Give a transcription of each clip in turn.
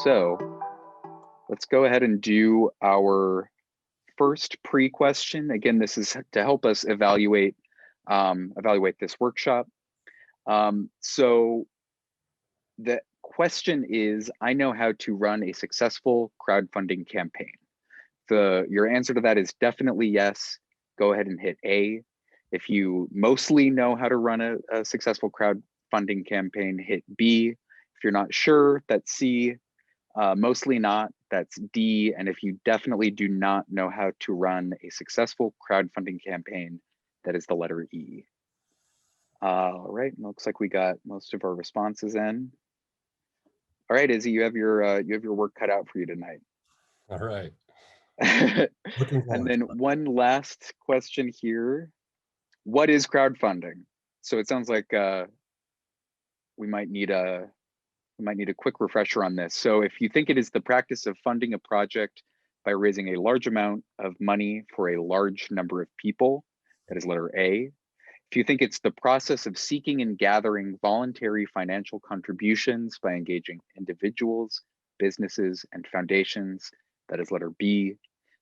So let's go ahead and do our first pre-question. Again, this is to help us evaluate this workshop. So the question is, I know how to run a successful crowdfunding campaign. Your answer to that is definitely yes. Go ahead and hit A. If you mostly know how to run a successful crowdfunding campaign, hit B. If you're not sure, that's C. Mostly not, that's D. And if you definitely do not know how to run a successful crowdfunding campaign, that is the letter E. All right, looks like we got most of our responses in. All right, Izzy, you have your work cut out for you tonight. All right. And then one last question here. What is crowdfunding? So it sounds like we might need a quick refresher on this. So if you think it is the practice of funding a project by raising a large amount of money for a large number of people, that is letter A. If you think it's the process of seeking and gathering voluntary financial contributions by engaging individuals, businesses, and foundations, that is letter B.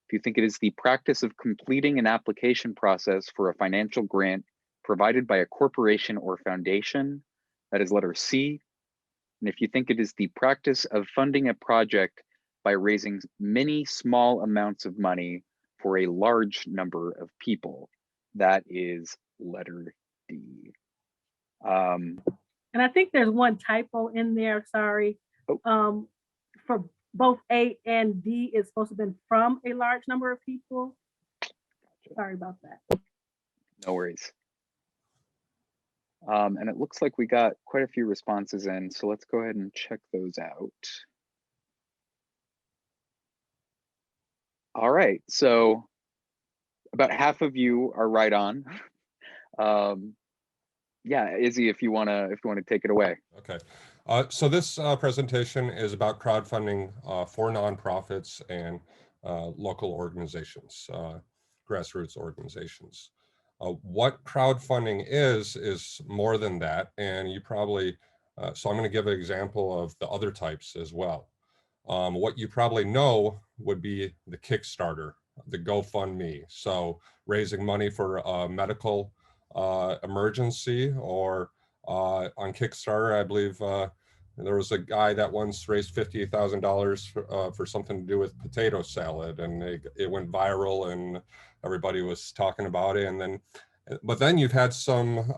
If you think it is the practice of completing an application process for a financial grant provided by a corporation or foundation, that is letter C. And if you think it is the practice of funding a project by raising many small amounts of money for a large number of people, that is letter D. And I think there's one typo in there, sorry. Oh. For both A and D, it's supposed to have been from a large number of people. Sorry about that. No worries. And it looks like we got quite a few responses in, so let's go ahead and check those out. All right, so about half of you are right on. Yeah, Izzy, if you wanna take it away. Okay, so this presentation is about crowdfunding for nonprofits and local organizations, grassroots organizations. What crowdfunding is more than that, and you probably, so I'm going to give an example of the other types as well. What you probably know would be the Kickstarter, the GoFundMe, so raising money for a medical emergency, or on Kickstarter, I believe there was a guy that once raised $50,000 for something to do with potato salad, and it went viral and everybody was talking about it. But then you've had some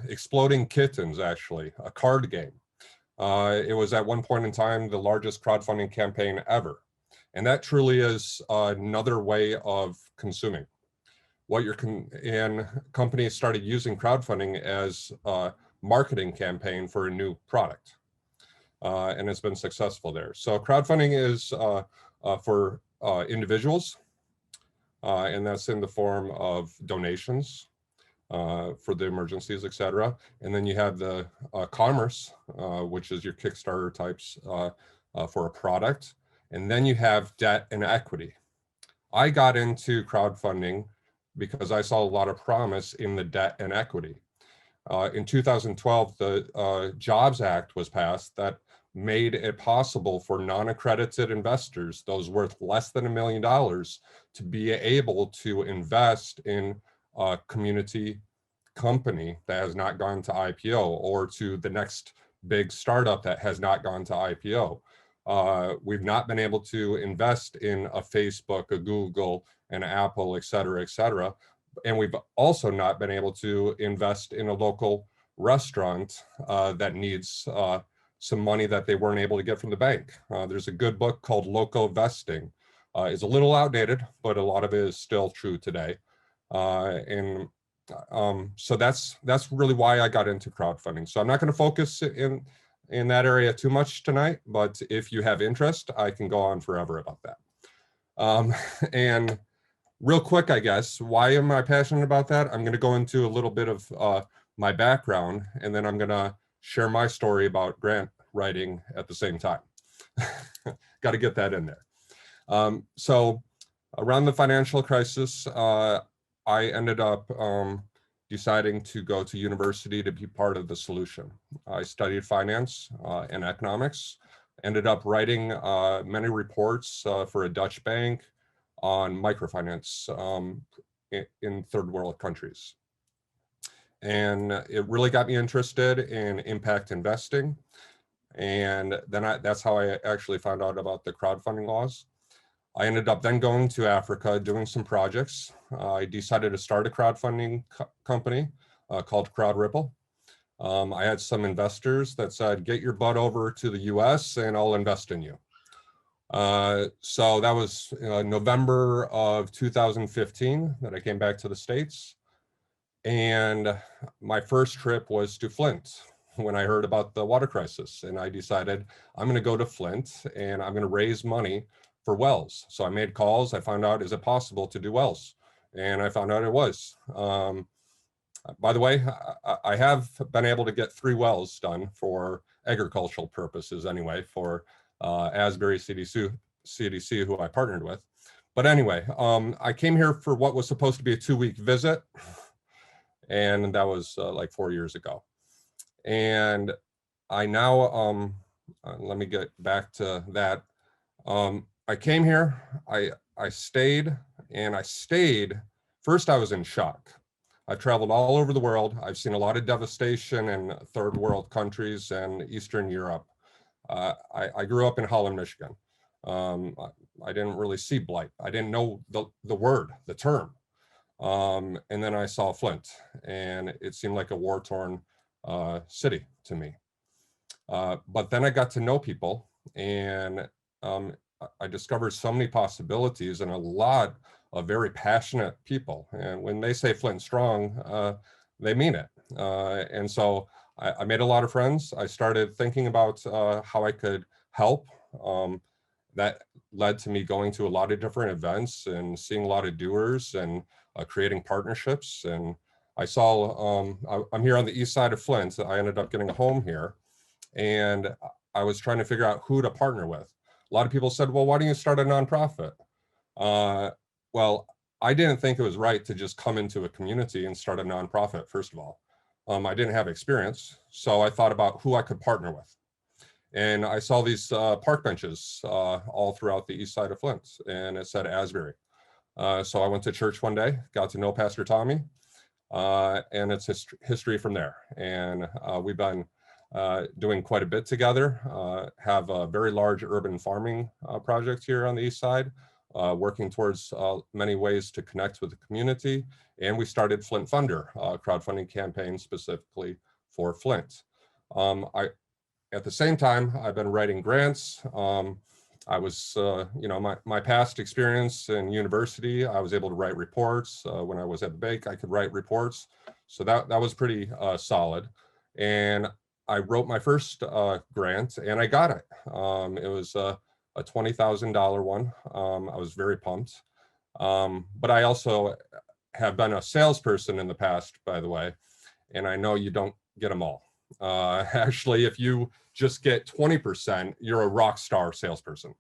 exploding kittens, actually, a card game. It was at one point in time the largest crowdfunding campaign ever. And that truly is another way of consuming. And companies started using crowdfunding as a marketing campaign for a new product. And it's been successful there. So crowdfunding is for individuals, and that's in the form of donations for the emergencies, etc. And then you have the commerce, which is your Kickstarter types for a product. And then you have debt and equity. I got into crowdfunding because I saw a lot of promise in the debt and equity. In 2012, the Jobs Act was passed that made it possible for non-accredited investors, those worth less than $1 million, to be able to invest in a community company that has not gone to IPO, or to the next big startup that has not gone to IPO. We've not been able to invest in a Facebook, a Google, an Apple, et cetera, and we've also not been able to invest in a local restaurant that needs some money that they weren't able to get from the bank. There's a good book called Loco Vesting. It's a little outdated, but a lot of it is still true today. So that's really why I got into crowdfunding. So I'm not going to focus in that area too much tonight, but if you have interest, I can go on forever about that. And real quick, I guess, why am I passionate about that? I'm going to go into a little bit of my background, and then I'm going to share my story about grant writing at the same time. Got to get that in there. So around the financial crisis, I ended up deciding to go to university to be part of the solution. I studied finance and economics, Ended up writing many reports for a Dutch bank on microfinance in third world countries. And it really got me interested in impact investing. And then that's how I actually found out about the crowdfunding laws. I ended up then going to Africa, doing some projects. I decided to start a crowdfunding company called CrowdRipple. I had some investors that said, get your butt over to the US and I'll invest in you. So that was November of 2015 that I came back to the States. And my first trip was to Flint when I heard about the water crisis. And I decided I'm going to go to Flint and I'm going to raise money for wells. So I made calls. I found out, is it possible to do wells? And I found out it was. By the way, I have been able to get 3 wells done for agricultural purposes anyway, for Asbury CDC, who I partnered with. But anyway, I came here for what was supposed to be a 2-week visit. And that was like 4 years ago. And I now, let me get back to that. I came here, I stayed, and I stayed. First, I was in shock. I've traveled all over the world. I've seen a lot of devastation in third world countries and Eastern Europe. I grew up in Holland, Michigan. I didn't really see blight. I didn't know the word, the term. And then I saw Flint, and it seemed like a war-torn city to me. But then I got to know people, and I discovered so many possibilities and a lot of very passionate people. And when they say Flint strong, they mean it. And so I made a lot of friends. I started thinking about how I could help. That led to me going to a lot of different events and seeing a lot of doers and creating partnerships. And I saw, I'm here on the east side of Flint. So I ended up getting a home here, and I was trying to figure out who to partner with. A lot of people said, well, why don't you start a nonprofit? Well, I didn't think it was right to just come into a community and start a nonprofit, first of all. I didn't have experience, so I thought about who I could partner with. And I saw these park benches all throughout the east side of Flint, and it said Asbury. So I went to church one day, got to know Pastor Tommy, and it's history from there. And we've been doing quite a bit together, have a very large urban farming project here on the east side, working towards many ways to connect with the community. And we started Flint Funder, a crowdfunding campaign specifically for Flint. At the same time, I've been writing grants. I was, my past experience in university, I was able to write reports. When I was at the bank, I could write reports. So that was pretty solid. And I wrote my first grant, and I got it. It was a $20,000 one. I was very pumped. But I also have been a salesperson in the past, by the way, and I know you don't get them all. Actually, if you just get 20%, you're a rock star salesperson.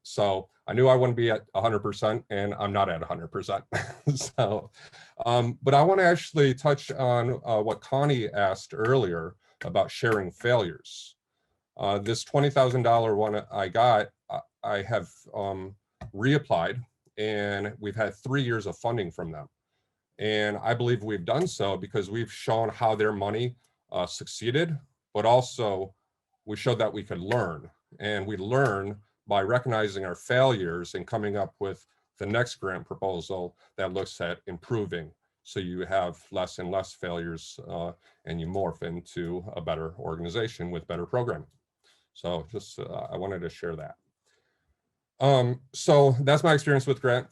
So I knew I wouldn't be at 100%, and I'm not at 100%. So, but I want to actually touch on what Connie asked earlier about sharing failures. This $20,000 one I got, I have reapplied, and we've had 3 years of funding from them. And I believe we've done so because we've shown how their money succeeded, but also we showed that we could learn. And we learn by recognizing our failures and coming up with the next grant proposal that looks at improving. So you have less and less failures and you morph into a better organization with better programming. So just, I wanted to share that. So that's my experience with grant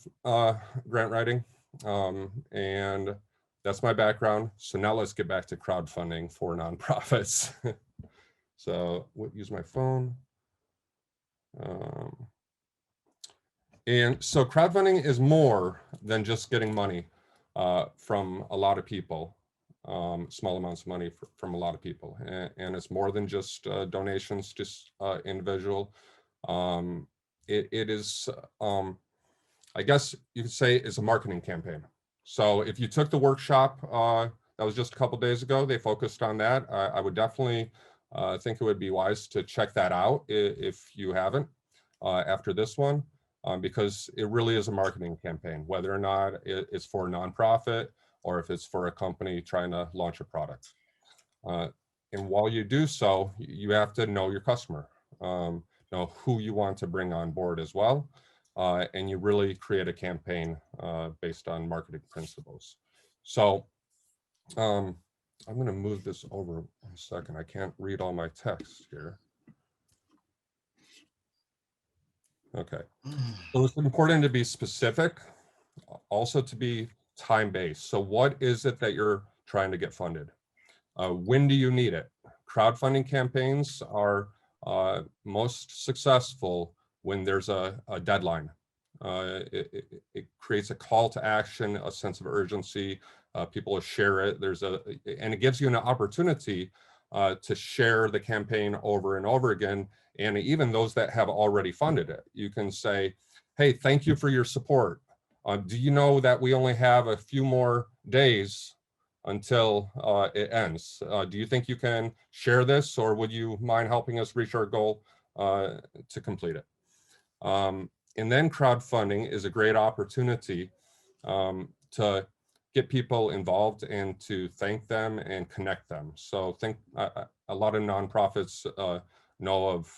writing. And that's my background. So now let's get back to crowdfunding for nonprofits. So use my phone. And so crowdfunding is more than just getting money from a lot of people, small amounts of money from a lot of people. And it's more than just donations to individual. It is, I guess you could say, it's a marketing campaign. So if you took the workshop that was just a couple days ago, they focused on that. I would definitely I think it would be wise to check that out if you haven't after this one, because it really is a marketing campaign, whether or not it's for a nonprofit or if it's for a company trying to launch a product. And while you do so, you have to know your customer, know who you want to bring on board as well. And you really create a campaign based on marketing principles. So I'm going to move this over 1 second. I can't read all my text here. Okay. So it's important to be specific, also to be time-based. So what is it that you're trying to get funded? When do you need it? Crowdfunding campaigns are most successful when there's a deadline. It creates a call to action, a sense of urgency. People will share it. And it gives you an opportunity to share the campaign over and over again. And even those that have already funded it, you can say, hey, thank you for your support. Do you know that we only have a few more days until it ends? Do you think you can share this, or would you mind helping us reach our goal to complete it? And then crowdfunding is a great opportunity to get people involved and to thank them and connect them. So a lot of nonprofits know of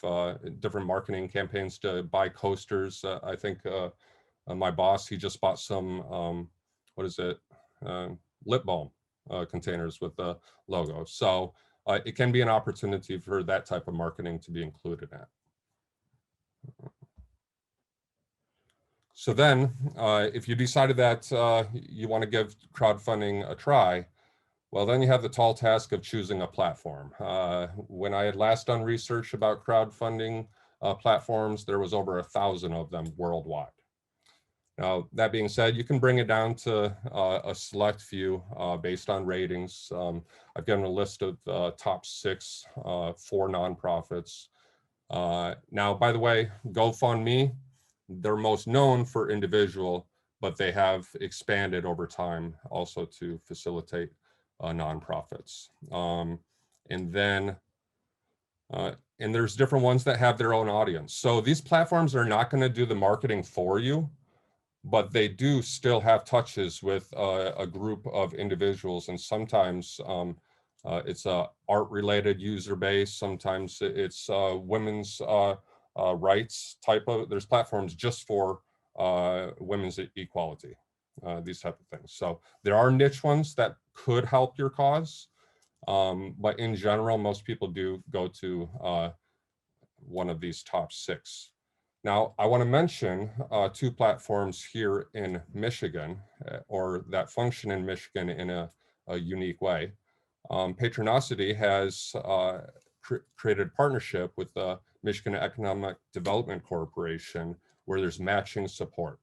different marketing campaigns to buy coasters. I think my boss, he just bought some, lip balm containers with the logo. So it can be an opportunity for that type of marketing to be included in. So then, if you decided that you want to give crowdfunding a try, well, then you have the tall task of choosing a platform. When I had last done research about crowdfunding platforms, there was over 1,000 of them worldwide. Now, that being said, you can bring it down to a select few based on ratings. I've given a list of top 6 for nonprofits. Now, by the way, GoFundMe, they're most known for individual, but they have expanded over time also to facilitate nonprofits. And there's different ones that have their own audience. So these platforms are not going to do the marketing for you, but they do still have touches with a group of individuals. And sometimes it's a art-related user base. Sometimes it's women's rights type of, there's platforms just for women's equality, these type of things. So there are niche ones that could help your cause. But in general, most people do go to one of these top 6. Now, I want to mention 2 platforms here in Michigan, or that function in Michigan in a unique way. Patronicity has created a partnership with the Michigan Economic Development Corporation, where there's matching support.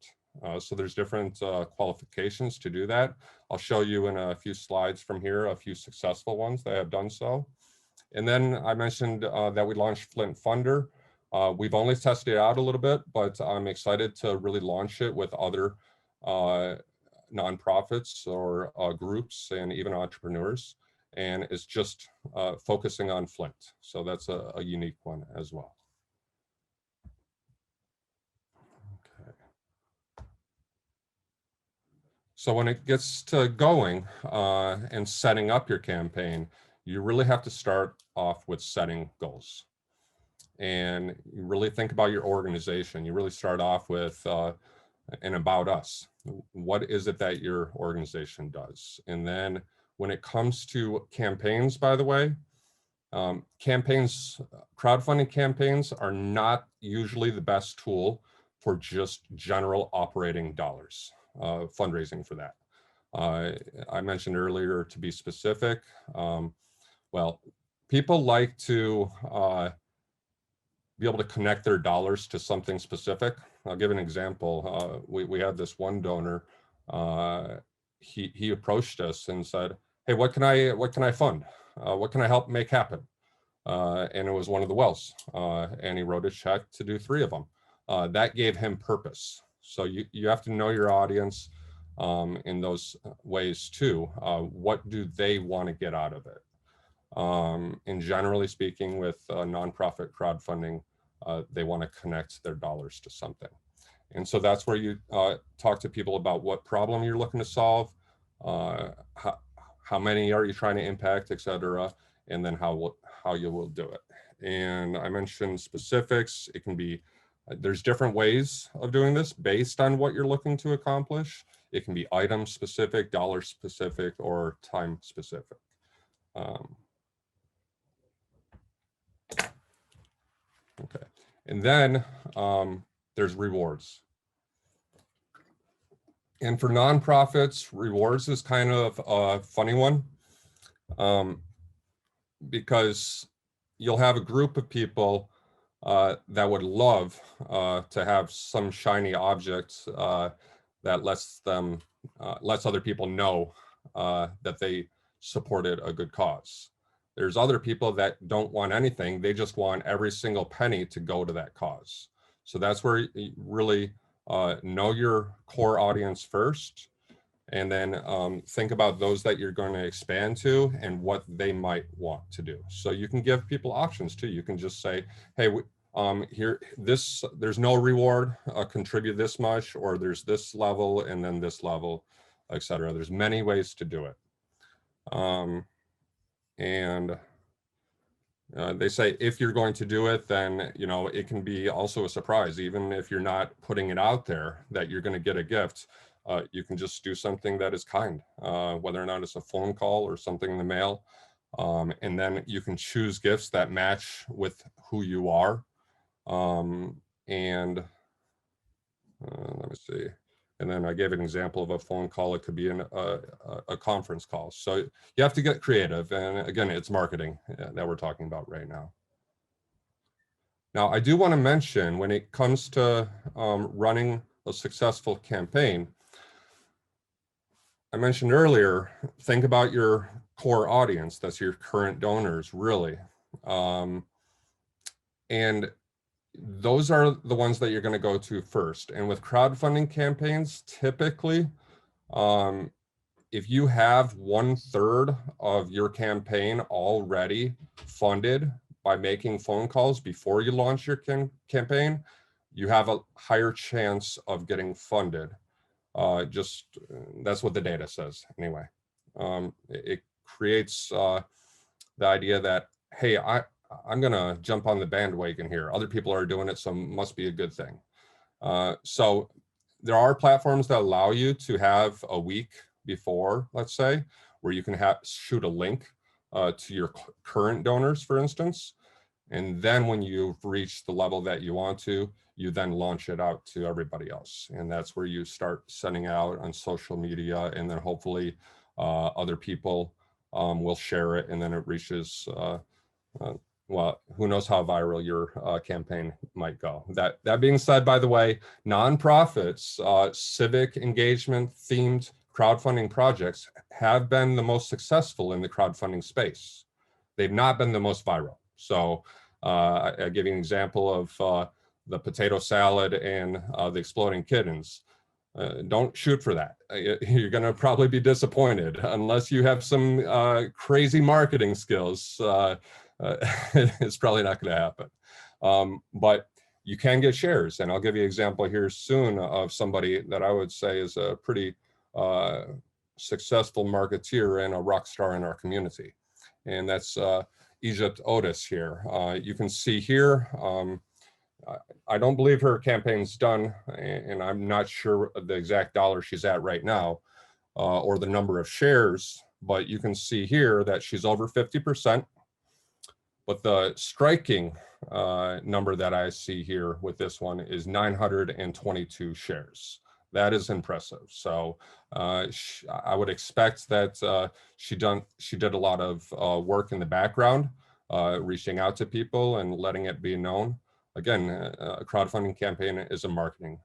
So there's different qualifications to do that. I'll show you in a few slides from here, a few successful ones that have done so. And then I mentioned that we launched Flint Funder. We've only tested it out a little bit, but I'm excited to really launch it with other nonprofits or groups and even entrepreneurs. And it's just focusing on Flint. So that's a unique one as well. Okay. So when it gets to going and setting up your campaign, you really have to start off with setting goals. And you really think about your organization. You really start off with an about us. What is it that your organization does? And then when it comes to campaigns, by the way, crowdfunding campaigns are not usually the best tool for just general operating dollars, fundraising for that. I mentioned earlier to be specific. Well, people like to be able to connect their dollars to something specific. I'll give an example. We had this one donor. He approached us and said, "Hey, what can I fund? What can I help make happen?" And it was one of the wells. And he wrote a check to do 3 of them. That gave him purpose. So you have to know your audience in those ways too. What do they want to get out of it? And generally speaking, with nonprofit crowdfunding, they want to connect their dollars to something. And so that's where you talk to people about what problem you're looking to solve, how many are you trying to impact, et cetera, and then how you will do it. And I mentioned specifics. It can be, there's different ways of doing this based on what you're looking to accomplish. It can be item specific, dollar specific, or time specific. Okay, and then there's rewards. And for nonprofits, rewards is kind of a funny one, because you'll have a group of people that would love to have some shiny object that lets other people know that they supported a good cause. There's other people that don't want anything. They just want every single penny to go to that cause. So that's where you really know your core audience first, and then think about those that you're going to expand to and what they might want to do. So you can give people options too. You can just say, hey, there's no reward, contribute this much, or there's this level and then this level, etc. There's many ways to do it. And they say if you're going to do it, then it can be also a surprise. Even if you're not putting it out there that you're going to get a gift, you can just do something that is kind, whether or not it's a phone call or something in the mail. And then you can choose gifts that match with who you are. And let me see. And then I gave an example of a phone call. It could be a conference call. So you have to get creative. And again, it's marketing that we're talking about right now. Now, I do want to mention, when it comes to running a successful campaign, I mentioned earlier, think about your core audience. That's your current donors, really. And those are the ones that you're going to go to first. And with crowdfunding campaigns, typically, if you have 1/3 of your campaign already funded by making phone calls before you launch your campaign, you have a higher chance of getting funded. That's what the data says anyway. It creates the idea that, hey, I'm going to jump on the bandwagon here. Other people are doing it, so it must be a good thing. So there are platforms that allow you to have a week before, let's say, where you can shoot a link to your current donors, for instance. And then when you've reached the level that you want to, you then launch it out to everybody else. And that's where you start sending out on social media, and then hopefully other people will share it, and then it reaches well, who knows how viral your campaign might go. That being said, by the way, nonprofits, civic engagement themed crowdfunding projects have been the most successful in the crowdfunding space. They've not been the most viral. So I give you an example of the potato salad and the exploding kittens. Don't shoot for that. You're going to probably be disappointed unless you have some crazy marketing skills. It's probably not going to happen. But you can get shares. And I'll give you an example here soon of somebody that I would say is a pretty successful marketeer and a rock star in our community. And that's Egypt Otis here. You can see here, I don't believe her campaign's done, and I'm not sure the exact dollar she's at right now or the number of shares, but you can see here that she's over 50%. But the striking number that I see here with this one is 922 shares. That is impressive. So I would expect that she did a lot of work in the background, reaching out to people and letting it be known. Again, a crowdfunding campaign is a marketing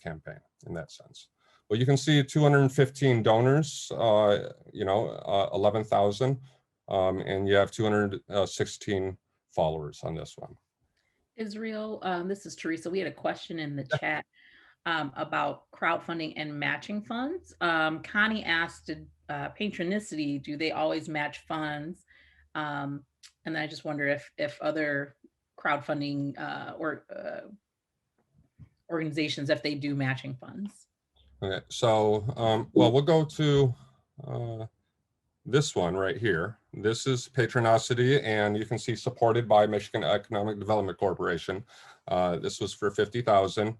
campaign in that sense. Well, you can see 215 donors, 11,000. And you have 216 followers on this one. Israel, this is Teresa. We had a question in the chat about crowdfunding and matching funds. Connie asked, patronicity, do they always match funds? And then I just wonder if other crowdfunding organizations, if they do matching funds. Okay, so, well, we'll go to this one right here. This is Patronosity, and you can see supported by Michigan Economic Development Corporation. This was for $50,000,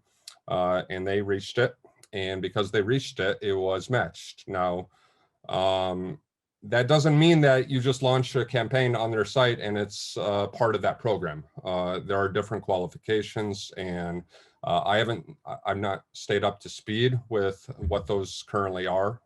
and they reached it. And because they reached it, it was matched. Now, that doesn't mean that you just launch a campaign on their site and it's part of that program. There are different qualifications, and I've not stayed up to speed with what those currently are.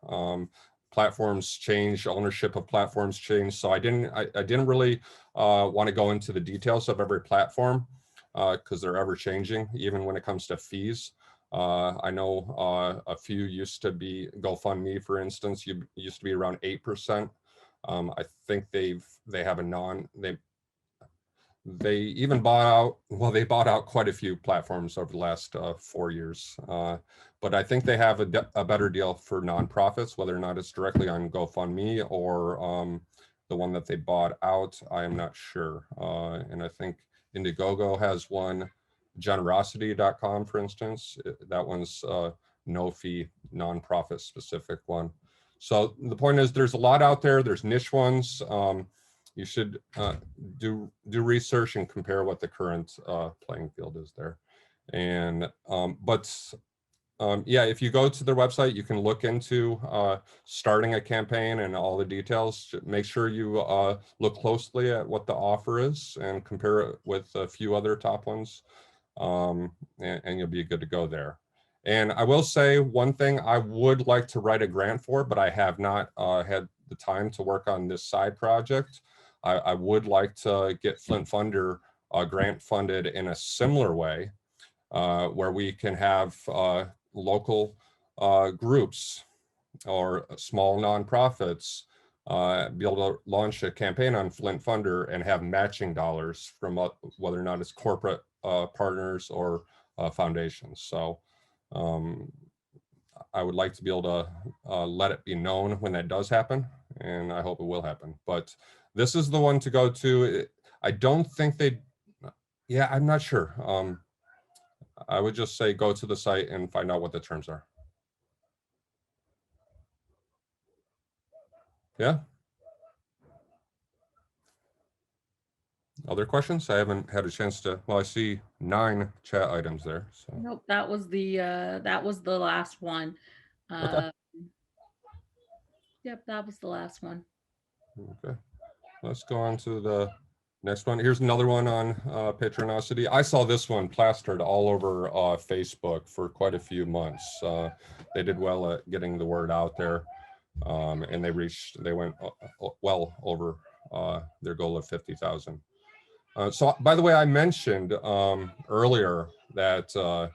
Platforms change, ownership of platforms change, so I didn't really want to go into the details of every platform because they're ever changing, even when it comes to fees. I know a few used to be GoFundMe, for instance, used to be around 8%. I think they have they even bought out, well, they bought out quite a few platforms over the last 4 years. But I think they have a better deal for nonprofits, whether or not it's directly on GoFundMe or the one that they bought out, I am not sure. And I think Indiegogo has one, generosity.com, for instance. That one's no fee, nonprofit specific one. So the point is, there's a lot out there. There's niche ones. You should do research and compare what the current playing field is there. And yeah, if you go to their website, you can look into starting a campaign and all the details. Make sure you look closely at what the offer is and compare it with a few other top ones, and you'll be good to go there. And I will say one thing I would like to write a grant for, but I have not had the time to work on this side project. I would like to get Flint Funder grant funded in a similar way, where we can have local groups or small nonprofits be able to launch a campaign on Flint Funder and have matching dollars from whether or not it's corporate partners or foundations. So I would like to be able to let it be known when that does happen, and I hope it will happen. But this is the one to go to. I don't think yeah, I'm not sure. I would just say go to the site and find out what the terms are. Yeah. Other questions? I haven't had a chance to, well, I see 9 chat items there. So. Nope, that was the last one. Okay. Yep, that was the last one. Okay. Let's go on to the next one. Here's another one on Patronosity. I saw this one plastered all over Facebook for quite a few months. They did well at getting the word out there, and they went well over their goal of 50,000. So, by the way, I mentioned earlier that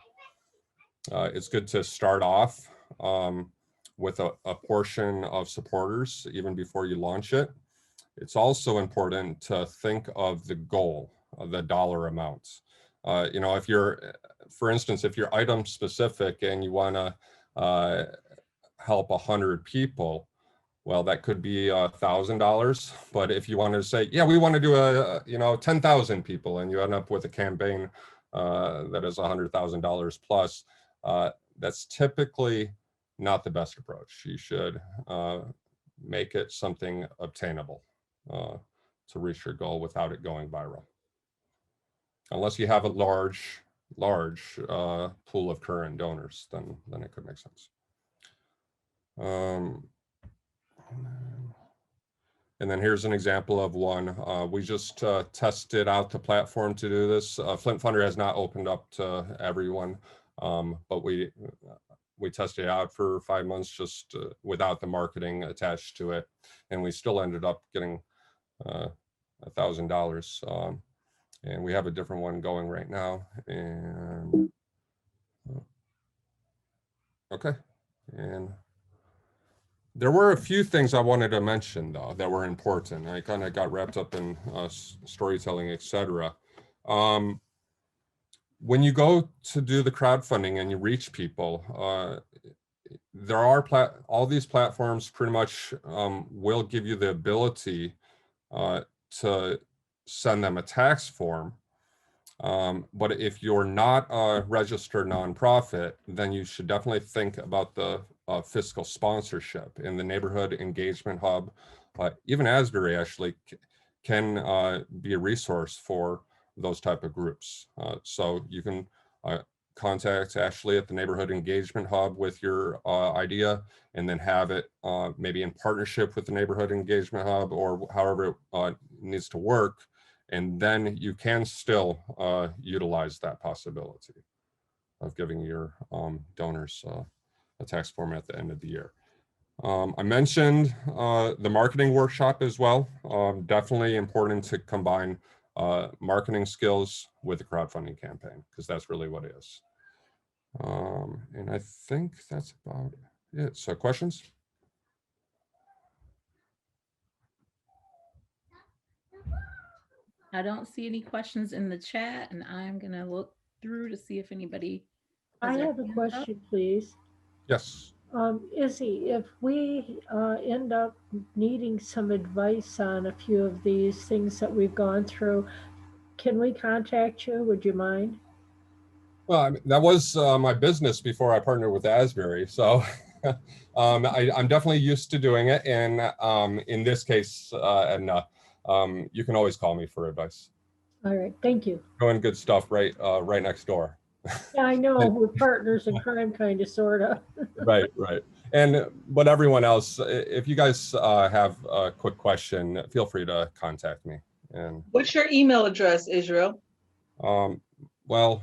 it's good to start off with a portion of supporters even before you launch it. It's also important to think of the goal, of the dollar amounts. You know, if you're, for instance, if you're item specific and you want to help 100 people, well, that could be $1,000. But if you wanted to say, yeah, we want to do 10,000 people, and you end up with a campaign that is $100,000 plus, that's typically not the best approach. You should make it something obtainable to reach your goal without it going viral. Unless you have a large pool of current donors, then it could make sense. And then here's an example of one. We just tested out the platform to do this. Flint Funder has not opened up to everyone, but we tested it out for 5 months just without the marketing attached to it, and we still ended up getting $1,000. And we have a different one going right now. And okay, and there were a few things I wanted to mention, though, that were important. I kind of got wrapped up in storytelling, etc. When you go to do the crowdfunding and you reach people, there are all these platforms pretty much will give you the ability to send them a tax form. But if you're not a registered nonprofit, then you should definitely think about the fiscal sponsorship. In the Neighborhood Engagement Hub, even Asbury actually can be a resource for those type of groups. So you can contact Ashley at the Neighborhood Engagement Hub with your idea, and then have it maybe in partnership with the Neighborhood Engagement Hub, or however it needs to work. And then you can still utilize that possibility of giving your donors a tax form at the end of the year. I mentioned the marketing workshop as well. Definitely important to combine marketing skills with the crowdfunding campaign, because that's really what it is. And I think that's about it. So questions? I don't see any questions in the chat, and I'm gonna look through to see if anybody has I their have a hand up. question, please. Yes. Izzy, if we end up needing some advice on a few of these things that we've gone through, can we contact you? Would you mind? Well, I mean, that was my business before I partnered with Asbury. So I'm definitely used to doing it. And in this case, Edna, you can always call me for advice. All right, thank you. Doing good stuff right next door. Yeah, I know, we're partners in crime, kind of, sort of. Right. But everyone else, if you guys have a quick question, feel free to contact me. And what's your email address, Israel? Well,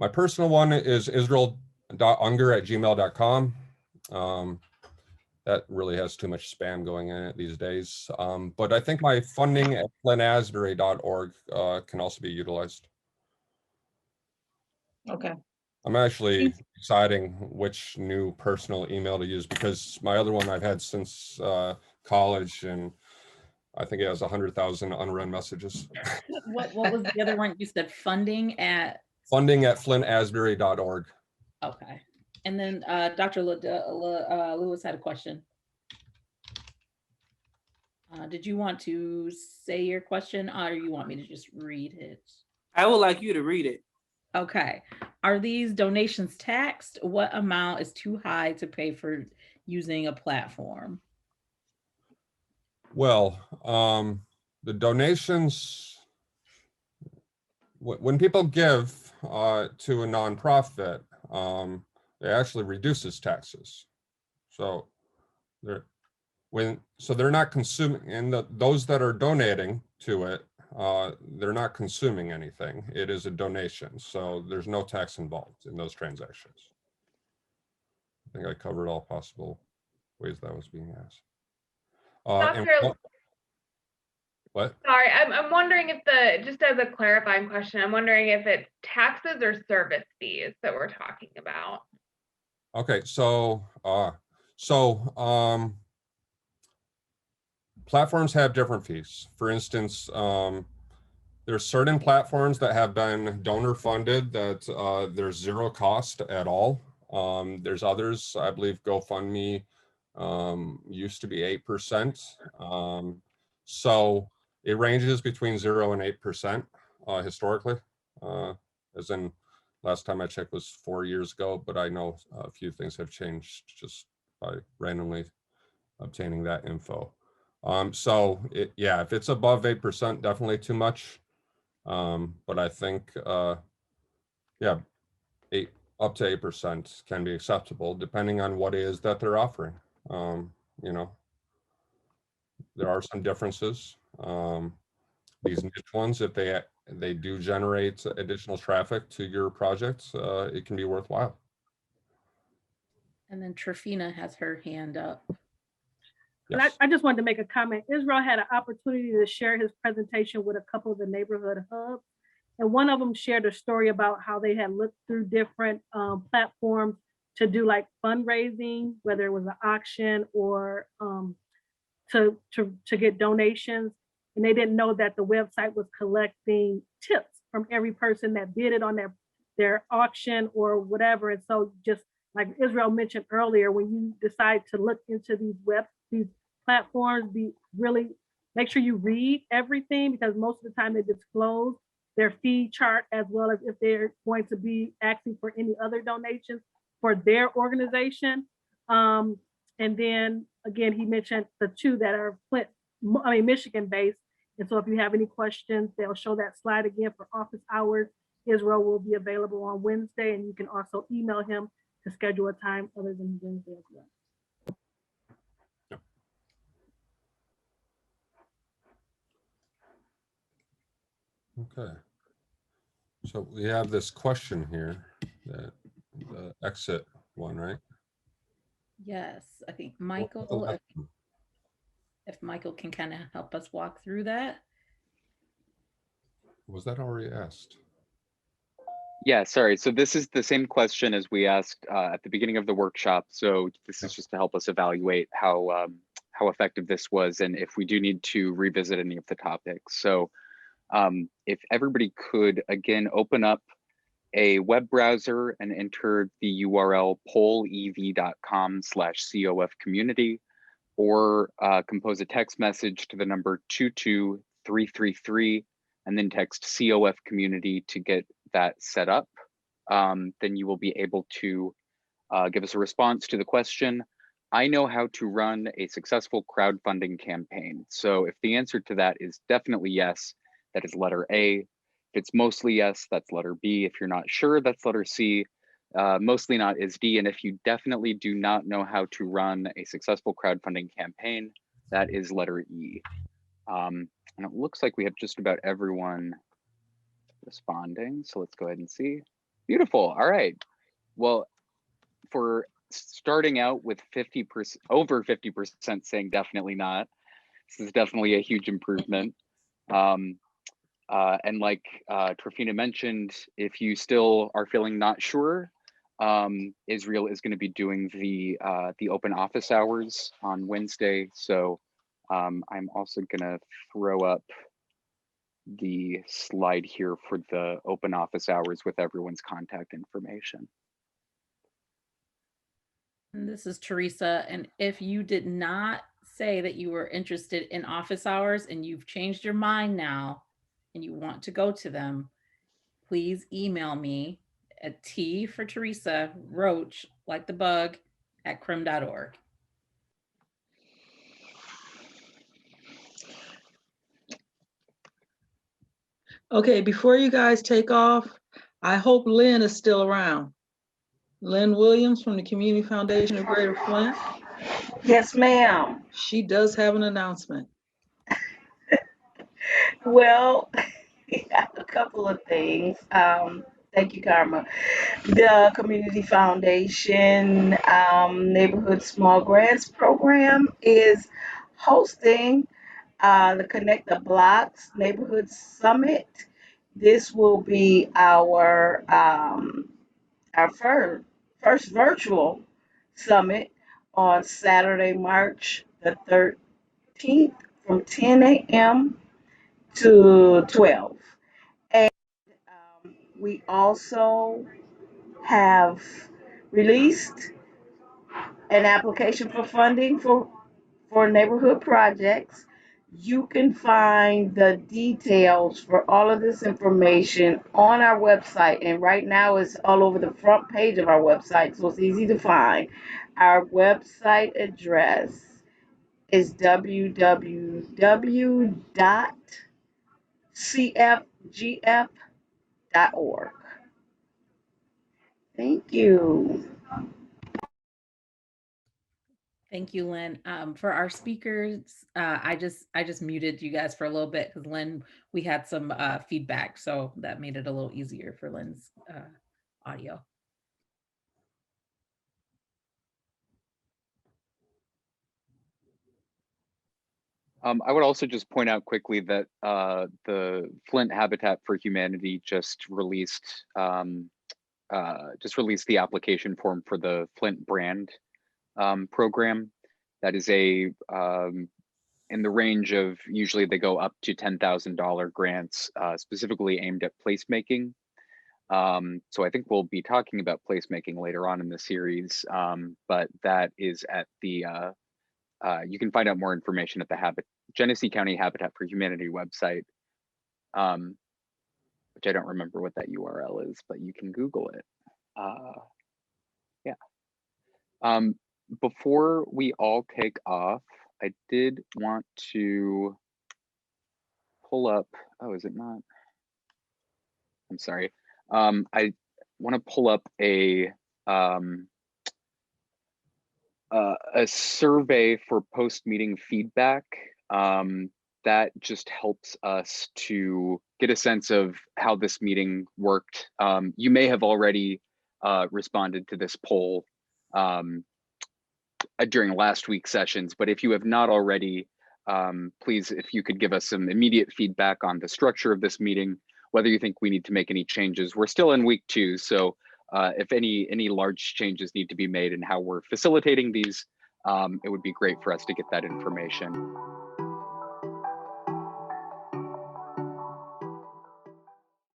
my personal one is israel.unger@gmail.com. That really has too much spam going in it these days. But I think my funding at flynnasbury.org can also be utilized. Okay. I'm actually deciding which new personal email to use, because my other one I've had since college, and I think it has 100,000 unread messages. What was the other one? You said funding at flynnasbury.org. Okay. And then Dr. Lewis had a question. Did you want to say your question, or you want me to just read it? I would like you to read it. Okay. Are these donations taxed? What amount is too high to pay for using a platform? Well, the donations, when people give to a nonprofit, it actually reduces taxes. So they're not consuming, and those that are donating to it, they're not consuming anything. It is a donation, so there's no tax involved in those transactions. I think I covered all possible ways that was being asked. What? Sorry, I'm wondering if just as a clarifying question, I'm wondering if it's taxes or service fees that we're talking about. Okay, so platforms have different fees. For instance, there are certain platforms that have been donor funded that there's zero cost at all. There's others, I believe GoFundMe used to be 8%. So it ranges between 0 and 8% historically, as in last time I checked was 4 years ago, but I know a few things have changed just by randomly obtaining that info. So yeah, if it's above 8%, definitely too much. But I think, yeah, up to 8% can be acceptable depending on what it is that they're offering. You know, there are some differences. These niche ones, if they do generate additional traffic to your project, it can be worthwhile. And then Trifina has her hand up. And I just wanted to make a comment. Israel had an opportunity to share his presentation with a couple of the neighborhood hubs. And one of them shared a story about how they had looked through different platforms to do like fundraising, whether it was an auction or to get donations. And they didn't know that the website was collecting tips from every person that bid it on their auction or whatever. And so just like Israel mentioned earlier, when you decide to look into these platforms, be really make sure you read everything, because most of the time they disclose their fee chart, as well as if they're going to be asking for any other donations for their organization. And then again, he mentioned the two that are Michigan based. And so if you have any questions, they'll show that slide again for office hours. Israel will be available on Wednesday, and you can also email him to schedule a time other than Wednesday as well. Okay. So we have this question here, that the exit one, right? Yes, I think Michael, if Michael can kind of help us walk through that. Was that already asked? Yeah, sorry. So this is the same question as we asked at the beginning of the workshop. So this is just to help us evaluate how effective this was, and if we do need to revisit any of the topics. So if everybody could again open up a web browser and enter the URL pollev.com/COF community, or compose a text message to the number 22333 and then text COF community to get that set up. Then you will be able to give us a response to the question, I know how to run a successful crowdfunding campaign. So if the answer to that is definitely yes, that is letter A. If it's mostly yes, that's letter B. If you're not sure, that's letter C. Mostly not is D. And if you definitely do not know how to run a successful crowdfunding campaign, that is letter E. And it looks like we have just about everyone responding. So let's go ahead and see. Beautiful. All right. Well, for starting out with 50%, over 50% saying definitely not, this is definitely a huge improvement. And like Trofina mentioned, if you still are feeling not sure, Israel is going to be doing the open office hours on Wednesday. So I'm also going to throw up the slide here for the open office hours with everyone's contact information. And this is Teresa. And if you did not say that you were interested in office hours and you've changed your mind now and you want to go to them, please email me at T for Teresa, Roach, like the bug, @crim.org. Okay, before you guys take off, I hope Lynn is still around. Lynn Williams from the Community Foundation of Greater Flint. Yes, ma'am. She does have an announcement. Well, a couple of things. Thank you, Karma. The Community Foundation Neighborhood Small Grants Program is hosting the Connect the Blocks Neighborhood Summit. This will be our first virtual summit on Saturday, March the 13th from 10 a.m. to 12. And we also have released an application for funding for neighborhood projects. You can find the details for all of this information on our website. And right now it's all over the front page of our website, so it's easy to find. Our website address is www.cfgf.org. Thank you. Thank you, Lynn. For our speakers, I just muted you guys for a little bit because Lynn, we had some feedback, so that made it a little easier for Lynn's audio. I would also just point out quickly that the Flint Habitat for Humanity just released the application form for the Flint brand program. That is in the range of, usually they go up to $10,000 grants specifically aimed at placemaking. So I think we'll be talking about placemaking later on in the series, but that is at the, you can find out more information at the Genesee County Habitat for Humanity website, which I don't remember what that URL is, but you can Google it. Yeah. Before we all take off, I did want to pull up, oh, is it not? I'm sorry. I want to pull up a survey for post-meeting feedback that just helps us to get a sense of how this meeting worked. You may have already responded to this poll during last week's sessions, but if you have not already, please, if you could give us some immediate feedback on the structure of this meeting, whether you think we need to make any changes. We're still in week 2, so if any large changes need to be made in how we're facilitating these, it would be great for us to get that information.